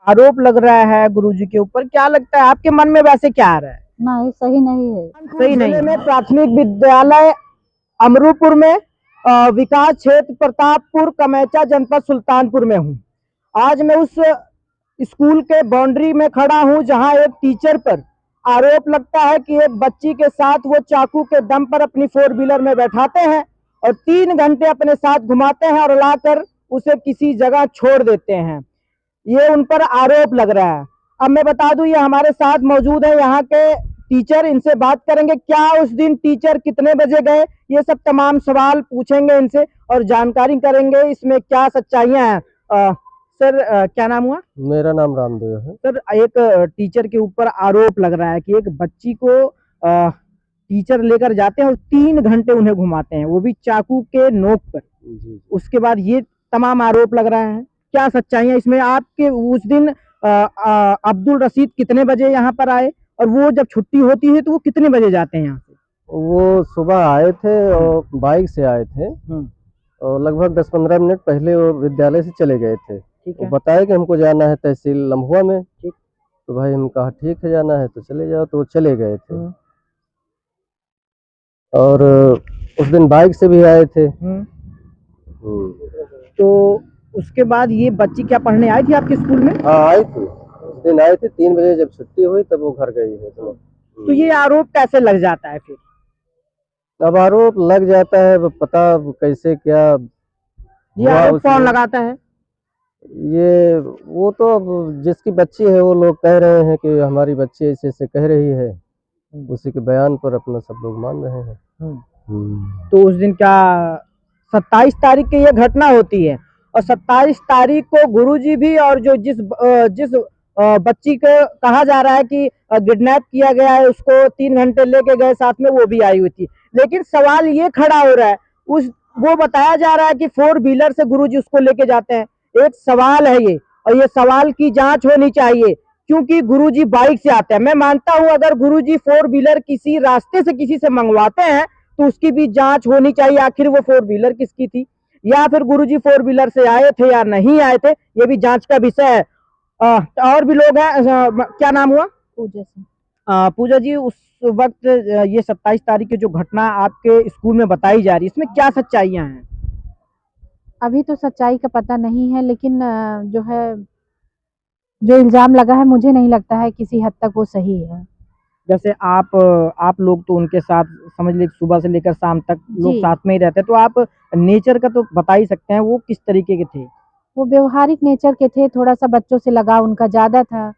आरोप लग रहा है गुरुजी के ऊपर, क्या लगता है आपके मन में वैसे क्या आ रहा है? नहीं, सही नहीं है। सही नहीं में प्राथमिक विद्यालय अमरूपुर में विकास क्षेत्र प्रतापपुर कमेचा जनपद सुल्तानपुर में हूँ। आज मैं उस स्कूल के बाउंड्री में खड़ा हूँ जहाँ एक टीचर पर आरोप लगता है कि एक बच्ची के साथ वो चाकू के दम पर अपनी 4 व्हीलर में बैठाते हैं और 3 घंटे अपने साथ घुमाते हैं और लाकर उसे किसी जगह छोड़ देते हैं। ये उन पर आरोप लग रहा है। अब मैं बता दूं, ये हमारे साथ मौजूद है यहाँ के टीचर, इनसे बात करेंगे क्या उस दिन टीचर कितने बजे गए, ये सब तमाम सवाल पूछेंगे इनसे और जानकारी करेंगे इसमें क्या सच्चाइयां हैं। सर क्या नाम हुआ? मेरा नाम रामदेव है। सर, एक टीचर के ऊपर आरोप लग रहा है कि एक बच्ची को टीचर लेकर जाते हैं और 3 घंटे उन्हें घुमाते हैं, वो भी चाकू के नोक पर। जी। उसके बाद ये तमाम आरोप लग रहा है, क्या सच्चाइयां इसमें? आपके उस दिन अब्दुल रशीद कितने बजे यहाँ पर आए और वो जब छुट्टी होती है तो वो कितने बजे जाते हैं यहाँ से? वो सुबह आए थे और बाइक से आए थे और लगभग 10-15 मिनट पहले वो विद्यालय से चले गए थे। ठीक वो है। बताए कि हमको जाना है तहसील लम्हुआ में। ठीक। तो भाई हम कहा ठीक है, जाना है तो चले जाओ, तो वो चले गए थे। और उस दिन बाइक से भी आए थे। तो उसके बाद ये बच्ची क्या पढ़ने आई थी आपके स्कूल में? हाँ, आई थी। उस दिन आई थी 3 बजे, जब छुट्टी हुई तब वो घर गई है। तो ये आरोप कैसे लग जाता है फिर? अब आरोप लग जाता है, अब पता कैसे क्या ये आरोप कौन लगाता है? ये वो तो अब जिसकी बच्ची है वो लोग कह रहे हैं कि हमारी बच्ची ऐसे ऐसे कह रही है, उसी के बयान पर अपना सब लोग मान रहे हैं। तो उस दिन क्या 27 तारीख की ये घटना होती है और 27 तारीख को गुरुजी भी और जो जिस बच्ची को कहा जा रहा है कि किडनैप किया गया है उसको 3 घंटे लेके गए साथ में, वो भी आई हुई थी। लेकिन सवाल ये खड़ा हो रहा है, वो बताया जा रहा है कि 4 व्हीलर से गुरुजी उसको लेके जाते हैं। एक सवाल है ये, और ये सवाल की जांच होनी चाहिए क्योंकि गुरुजी बाइक से आते हैं। मैं मानता हूं अगर गुरुजी 4 व्हीलर किसी रास्ते से किसी से मंगवाते हैं तो उसकी भी जांच होनी चाहिए, आखिर वो 4 व्हीलर किसकी थी, या फिर गुरुजी 4 व्हीलर से आए थे या नहीं आए थे, ये भी जांच का विषय है। और भी लोग हैं, क्या नाम हुआ? पूजा से। पूजा जी, उस वक्त ये 27 तारीख की जो घटना आपके स्कूल में बताई जा रही है इसमें क्या सच्चाइयां हैं? अभी तो सच्चाई का पता नहीं है, लेकिन जो है, जो इल्जाम लगा है, मुझे नहीं लगता है किसी हद तक वो सही है। जैसे आप लोग तो उनके साथ समझ लीजिए सुबह से लेकर शाम तक लोग साथ में ही रहते हैं, तो आप नेचर का तो बता ही सकते हैं, वो किस तरीके के थे? वो व्यवहारिक नेचर के थे, थोड़ा सा बच्चों से लगाव उनका ज्यादा था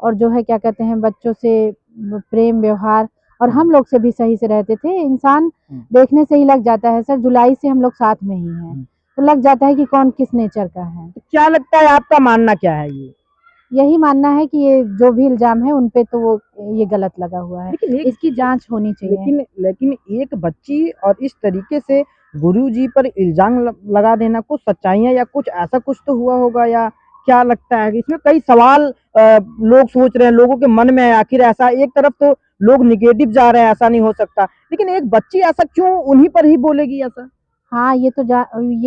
और जो है क्या कहते हैं, बच्चों से प्रेम व्यवहार, और हम लोग से भी सही से रहते थे। इंसान देखने से ही लग जाता है सर, जुलाई से हम लोग साथ में ही हैं, तो लग जाता है कि कौन किस नेचर का है। तो क्या लगता है, आपका मानना क्या है? यही मानना है कि ये जो भी इल्जाम है उन पे, तो वो ये गलत लगा हुआ है, इसकी जांच होनी चाहिए। लेकिन एक बच्ची और इस तरीके से गुरुजी पर इल्जाम लगा देना, कुछ सच्चाइयां या कुछ ऐसा कुछ तो हुआ होगा, या क्या लगता है कि इसमें कई सवाल लोग सोच रहे हैं, लोगों के मन में है। आखिर ऐसा एक तरफ तो लोग निगेटिव जा रहे हैं, ऐसा नहीं हो सकता, लेकिन एक बच्ची ऐसा क्यों उन्हीं पर ही बोलेगी ऐसा? हाँ, ये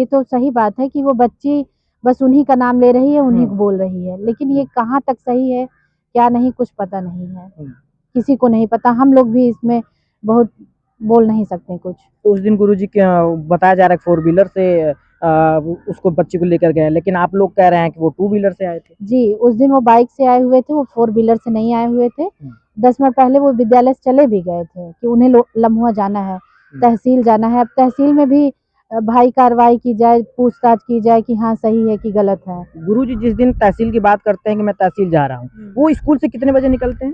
तो सही बात है कि वो बच्ची बस उन्हीं का नाम ले रही है, उन्हीं को बोल रही है, लेकिन ये कहाँ तक सही है क्या नहीं, कुछ पता नहीं है, किसी को नहीं पता। हम लोग भी इसमें बहुत बोल नहीं सकते कुछ। तो उस दिन गुरुजी क्या बताया जा रहा है 4 व्हीलर से उसको बच्ची को लेकर गए, लेकिन आप लोग कह रहे हैं कि वो 2 व्हीलर से आए थे। जी, उस दिन वो बाइक से आए हुए थे, वो 4 व्हीलर से नहीं आए हुए थे। 10 मिनट पहले वो विद्यालय से चले भी गए थे कि उन्हें लम्हुआ जाना है, तहसील जाना है। अब तहसील में भी भाई कार्रवाई की जाए, पूछताछ की जाए कि हाँ सही है कि गलत है। गुरुजी जिस दिन तहसील की बात करते हैं कि मैं तहसील जा रहा हूँ, वो स्कूल से कितने बजे निकलते हैं?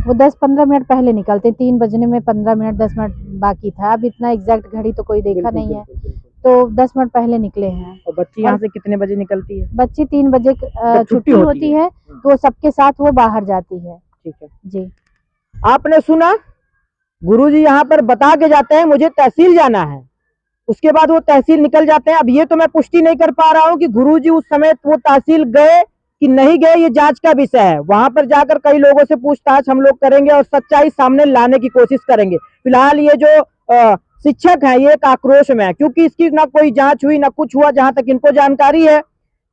वो 10-15 मिनट पहले निकलते, 3 बजने में 15 मिनट 10 मिनट बाकी था। अब इतना एग्जैक्ट घड़ी तो कोई देखा नहीं है, तो 10 मिनट पहले निकले हैं। और बच्ची यहाँ से कितने बजे निकलती है? बच्ची 3 बजे छुट्टी होती है, तो सबके साथ वो बाहर जाती है। ठीक है जी। आपने सुना, गुरुजी यहाँ पर बता के जाते हैं मुझे तहसील जाना है, उसके बाद वो तहसील निकल जाते हैं। अब ये तो मैं पुष्टि नहीं कर पा रहा हूँ कि गुरुजी उस समय वो तहसील गए कि नहीं गए, ये जांच का विषय है। वहां पर जाकर कई लोगों से पूछताछ हम लोग करेंगे और सच्चाई सामने लाने की कोशिश करेंगे। फिलहाल ये जो शिक्षक है ये एक आक्रोश में है क्योंकि इसकी ना कोई जांच हुई ना कुछ हुआ जहां तक इनको जानकारी है,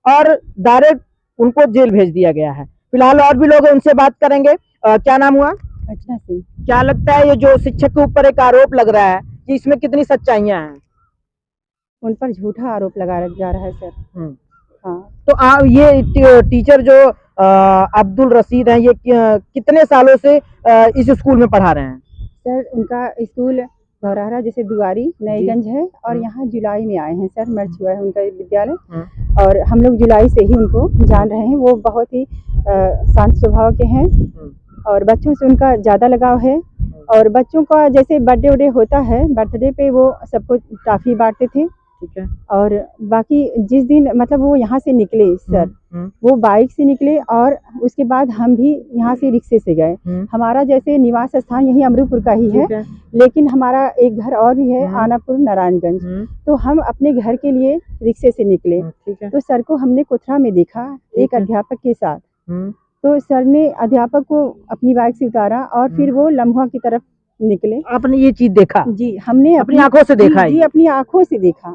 और डायरेक्ट उनको जेल भेज दिया गया है। फिलहाल और भी लोग हैं, उनसे बात करेंगे। क्या नाम हुआ? अर्चना सिंह। क्या लगता है ये जो शिक्षक के ऊपर एक आरोप लग रहा है कि इसमें कितनी सच्चाइयां हैं? उन पर झूठा आरोप लगाया जा रहा है सर। हाँ। तो ये टीचर जो अब्दुल रशीद हैं, ये कितने सालों से इस स्कूल में पढ़ा रहे हैं? सर उनका स्कूल धौरहरा जैसे दुआरी नईगंज है और यहाँ जुलाई में आए हैं सर, मर्ज हुआ है उनका विद्यालय। और हम लोग जुलाई से ही उनको जान रहे हैं। वो बहुत ही शांत स्वभाव के हैं और बच्चों से उनका ज़्यादा लगाव है। और बच्चों का जैसे बर्थडे होता है, बर्थडे पे वो सबको टॉफ़ी बांटते थे। ठीक है। और बाकी जिस दिन मतलब वो यहाँ से निकले सर, वो बाइक से निकले और उसके बाद हम भी यहाँ से रिक्शे से गए। हमारा जैसे निवास स्थान यही अमरूपुर का ही है, लेकिन हमारा एक घर और भी है आनापुर नारायणगंज। तो हम अपने घर के लिए रिक्शे से निकले। तो सर को हमने कोथरा में देखा एक अध्यापक के साथ। तो सर ने अध्यापक को अपनी बाइक से उतारा और फिर वो लम्हा की तरफ निकले। आपने ये चीज देखा? जी, हमने अपनी आंखों से देखा? जी, अपनी आंखों से देखा।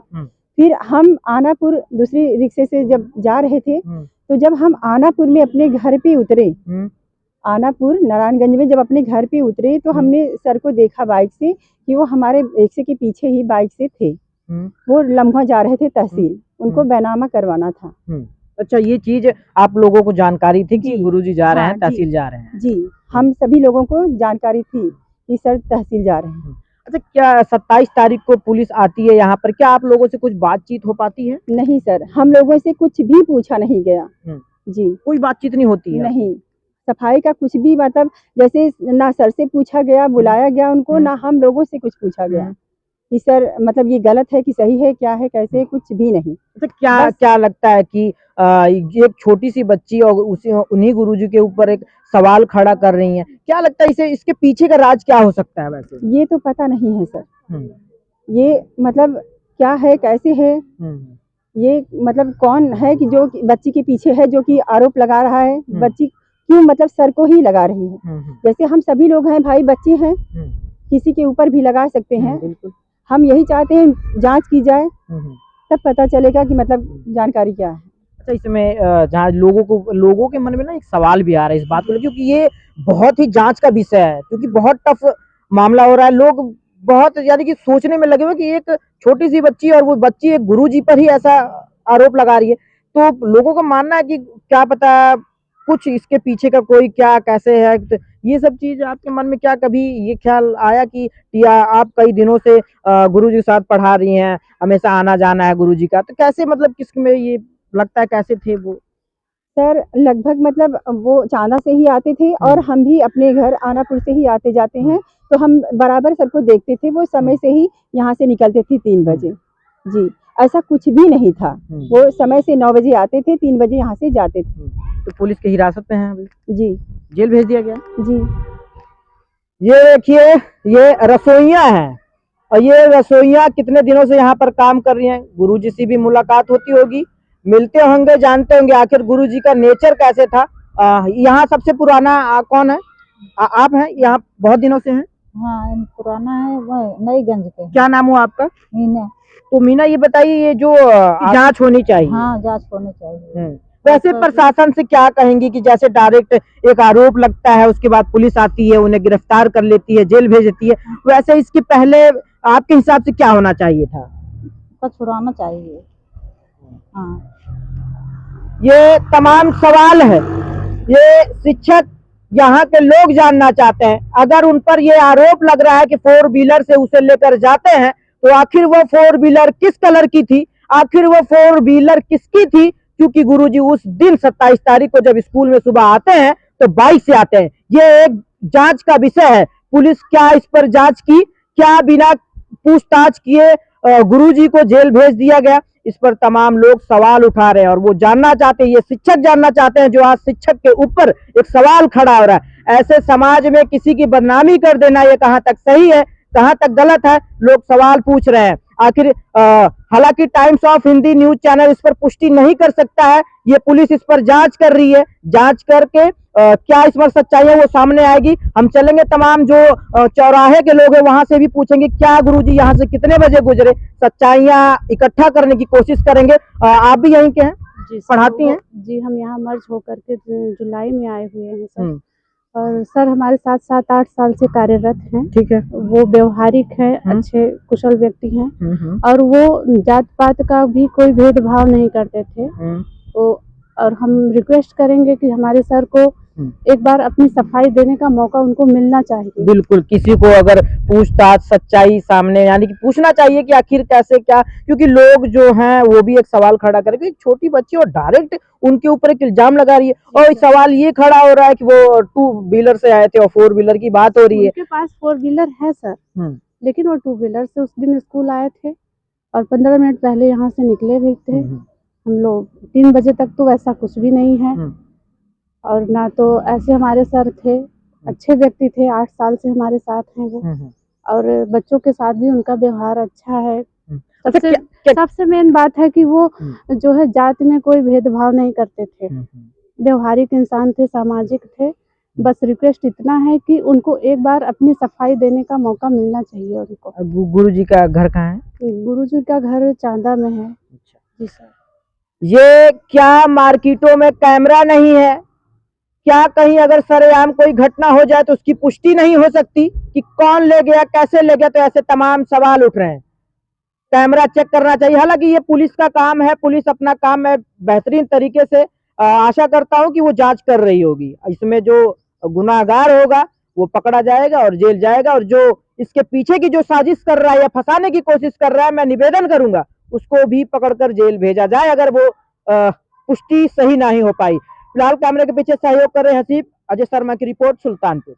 फिर हम आनापुर दूसरी रिक्शे से जब जा रहे थे, तो जब हम आनापुर में अपने घर पे उतरे, आनापुर नारायणगंज में जब अपने घर पे उतरे, तो हमने सर को देखा बाइक से कि वो हमारे रिक्शे के पीछे ही बाइक से थे। वो लम्हा जा रहे थे तहसील, उनको बैनामा करवाना था। अच्छा, ये चीज आप लोगों को जानकारी थी कि गुरुजी जा रहे हैं, तहसील जा रहे हैं? जी, हम सभी लोगों को जानकारी थी कि सर तहसील जा रहे हैं। अच्छा, क्या 27 तारीख को पुलिस आती है यहाँ पर, क्या आप लोगों से कुछ बातचीत हो पाती है? नहीं सर, हम लोगों से कुछ भी पूछा नहीं गया। जी, कोई बातचीत नहीं होती है? नहीं, सफाई का कुछ भी मतलब जैसे ना सर से पूछा गया, बुलाया गया उनको, ना हम लोगों से कुछ पूछा गया कि सर मतलब ये गलत है कि सही है, क्या है कैसे, कुछ भी नहीं। अच्छा, क्या लगता है कि एक छोटी सी बच्ची और उन्हीं गुरुजी के ऊपर एक सवाल खड़ा कर रही हैं, क्या लगता है इसके पीछे का राज क्या हो सकता है? वैसे ये तो पता नहीं है सर। ये मतलब क्या है, कैसे है, ये मतलब कौन है कि जो बच्ची के पीछे है, जो कि आरोप लगा रहा है। बच्ची क्यों मतलब सर को ही लगा रही है? जैसे हम सभी लोग हैं भाई, बच्चे हैं, किसी के ऊपर भी लगा सकते हैं। बिल्कुल, हम यही चाहते हैं जांच की जाए, तब पता चलेगा कि मतलब जानकारी क्या है। अच्छा, इसमें जहाँ लोगों के मन में ना एक सवाल भी आ रहा है इस बात को, क्योंकि ये बहुत ही जांच का विषय है, क्योंकि बहुत टफ मामला हो रहा है। लोग बहुत यानी कि सोचने में लगे हुए कि एक छोटी सी बच्ची और वो बच्ची एक गुरुजी पर ही ऐसा आरोप लगा रही है। तो लोगों का मानना है कि क्या पता कुछ इसके पीछे का कोई क्या कैसे है। तो ये सब चीज आपके मन में क्या कभी ये ख्याल आया कि आप कई दिनों से गुरुजी के साथ पढ़ा रही हैं, हमेशा आना जाना है गुरुजी का, तो कैसे मतलब किसमें ये लगता है कैसे थे वो? सर लगभग मतलब वो चांदा से ही आते थे और हम भी अपने घर आनापुर से ही आते जाते हैं, तो हम बराबर सर को देखते थे। वो समय से ही यहाँ से निकलते थे 3 बजे। जी, ऐसा कुछ भी नहीं था। वो समय से 9 बजे आते थे, 3 बजे यहाँ से जाते थे। तो पुलिस की हिरासत में है अभी? जी, जेल भेज दिया गया? जी। ये देखिए, ये रसोइया हैं और ये रसोइया कितने दिनों से यहाँ पर काम कर रही हैं। गुरुजी से भी मुलाकात होती होगी, मिलते होंगे, जानते होंगे आखिर गुरुजी का नेचर कैसे था। यहाँ सबसे पुराना कौन है? आप हैं यहाँ बहुत दिनों से हैं? हाँ, पुराना है, वो नईगंज के। क्या नाम हुआ आपका? मीना। तो मीना, ये बताइए, ये जो जांच होनी चाहिए। हाँ, जांच होनी चाहिए। वैसे प्रशासन से क्या कहेंगी कि जैसे डायरेक्ट एक आरोप लगता है, उसके बाद पुलिस आती है, उन्हें गिरफ्तार कर लेती है, जेल भेज देती है, वैसे इसके पहले आपके हिसाब से क्या होना चाहिए था? छुड़ाना चाहिए। हाँ, ये तमाम सवाल है, ये शिक्षक यहाँ के लोग जानना चाहते हैं। अगर उन पर ये आरोप लग रहा है कि 4 व्हीलर से उसे लेकर जाते हैं, तो आखिर वो 4 व्हीलर किस कलर की थी, आखिर वो 4 व्हीलर किसकी थी? क्योंकि गुरुजी उस दिन 27 तारीख को जब स्कूल में सुबह आते हैं तो बाइक से आते हैं। ये एक जांच का विषय है। पुलिस क्या इस पर जांच की? क्या बिना पूछताछ किए गुरुजी को जेल भेज दिया गया? इस पर तमाम लोग सवाल उठा रहे हैं और वो जानना चाहते हैं, ये शिक्षक जानना चाहते हैं, जो आज शिक्षक के ऊपर एक सवाल खड़ा हो रहा है। ऐसे समाज में किसी की बदनामी कर देना, ये कहाँ तक सही है, कहाँ तक गलत है, लोग सवाल पूछ रहे हैं। आखिर हालांकि times of Hindi news channel इस पर पुष्टि नहीं कर सकता है, ये पुलिस इस पर जांच कर रही है। जांच करके क्या इस पर सच्चाई है वो सामने आएगी। हम चलेंगे, तमाम जो चौराहे के लोग हैं वहां से भी पूछेंगे क्या गुरुजी यहाँ से कितने बजे गुजरे, सच्चाइयां इकट्ठा करने की कोशिश करेंगे। आप भी यहीं के हैं? जी सर, पढ़ाती हैं? जी हम यहाँ मर्ज होकर के जुलाई में आए हुए हैं सर। हम्म, और सर हमारे साथ 7-8 साल से कार्यरत हैं। ठीक है। वो व्यवहारिक है, अच्छे कुशल व्यक्ति हैं हम्म, और वो जात पात का भी कोई भेदभाव नहीं करते थे। तो और हम रिक्वेस्ट करेंगे कि हमारे सर को एक बार अपनी सफाई देने का मौका उनको मिलना चाहिए। बिल्कुल, किसी को अगर पूछताछ सच्चाई सामने यानी कि पूछना चाहिए कि आखिर कैसे क्या, क्योंकि लोग जो हैं वो भी एक सवाल खड़ा करेंगे। एक छोटी बच्ची और डायरेक्ट उनके ऊपर एक इल्जाम लगा रही है और सवाल ये खड़ा हो रहा है कि वो 2 व्हीलर से आए थे और 4 व्हीलर की बात हो रही है। उनके पास 4 व्हीलर है सर, लेकिन वो 2 व्हीलर से उस दिन स्कूल आए थे और 15 मिनट पहले यहाँ से निकले भी थे। हम लोग 3 बजे तक तो वैसा कुछ भी नहीं है और ना तो ऐसे हमारे सर थे, अच्छे व्यक्ति थे, 8 साल से हमारे साथ हैं वो और बच्चों के साथ भी उनका व्यवहार अच्छा है। सबसे मेन बात है कि वो जो है जात में कोई भेदभाव नहीं करते थे, व्यवहारिक इंसान थे, सामाजिक थे। बस रिक्वेस्ट इतना है कि उनको एक बार अपनी सफाई देने का मौका मिलना चाहिए उनको। गुरुजी का घर कहाँ है? गुरुजी का घर चांदा में है। जी सर। ये क्या मार्केटों में कैमरा नहीं है? क्या कहीं अगर सरेआम कोई घटना हो जाए तो उसकी पुष्टि नहीं हो सकती कि कौन ले गया, कैसे ले गया? तो ऐसे तमाम सवाल उठ रहे हैं। कैमरा चेक करना चाहिए। हालांकि ये पुलिस का काम है, पुलिस अपना काम मैं बेहतरीन तरीके से आशा करता हूं कि वो जांच कर रही होगी। इसमें जो गुनाहगार होगा वो पकड़ा जाएगा और जेल जाएगा, और जो इसके पीछे की जो साजिश कर रहा है या फंसाने की कोशिश कर रहा है, मैं निवेदन करूंगा उसको भी पकड़कर जेल भेजा जाए अगर वो पुष्टि सही नहीं हो पाई। फिलहाल कैमरे के पीछे सहयोग कर रहे हसीब। अजय शर्मा की रिपोर्ट, सुल्तानपुर।